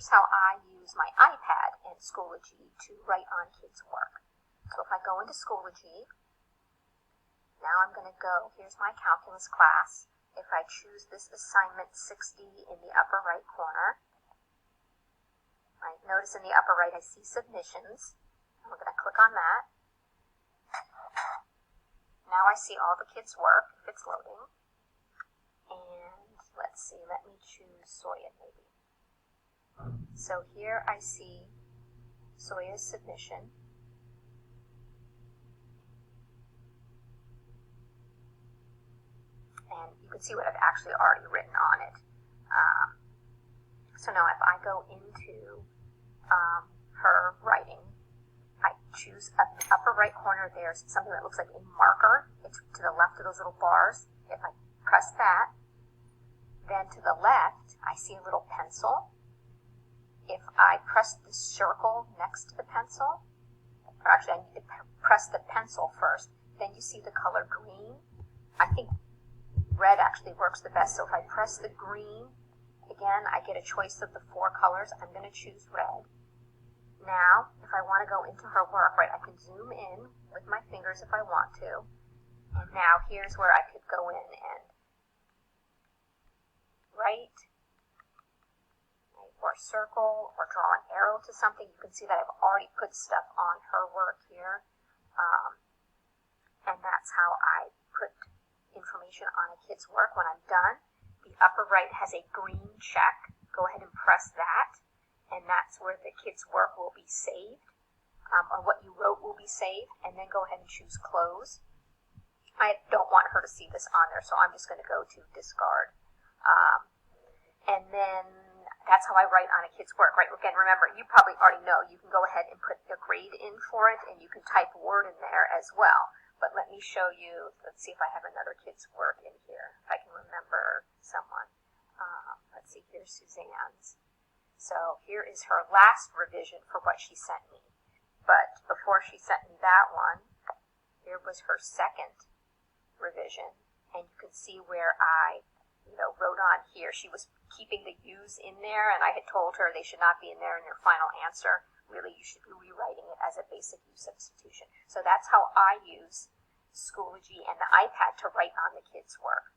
Here's how I use my iPad and Schoology to write on kids' work. So if I go into Schoology, now I'm going to go, here's my calculus class. If I choose this assignment 60 in the upper right corner, right, notice in the upper right I see submissions. I'm going to click on that. Now I see all the kids' work, if it's loading. And let's see, let me choose Soya maybe. So here I see Soya's submission. And you can see what I've actually already written on it. So now if I go into her writing, I choose up in the upper right corner, there's something that looks like a marker. It's to the left of those little bars. If I press that, then to the left, I see a little pencil. If I press the circle next to the pencil, or actually I need to press the pencil first, then you see the color green. I think red actually works the best, so if I press the green, again, I get a choice of the 4 colors. I'm going to choose red. Now, if I want to go into her work, right, I can zoom in with my fingers if I want to. And now here's where I could go in and write, right, or circle, or draw an arrow to something. You can see that I've already put stuff on her work here. And that's how I put information on a kid's work. When I'm done, the upper right has a green check. Go ahead and press that, and that's where the kid's work will be saved, or what you wrote will be saved, and then go ahead and choose close. I don't want her to see this on there, so I'm just going to go to discard. And then that's how I write on a kid's work, right? Again, remember, you probably already know, you can go ahead and put a grade in for it, and you can type a word in there as well. But let me show you, let's see if I have another kid's work in here, if I can remember someone. Let's see, here's Suzanne's. So here is her last revision for what she sent me. But before she sent me that one, here was her second revision. And you can see where I, wrote on here. She was keeping the U's in there, and I had told her they should not be in there in your final answer. Really, you should be rewriting it as a basic U substitution. So that's how I use Schoology and the iPad to write on the kids' work.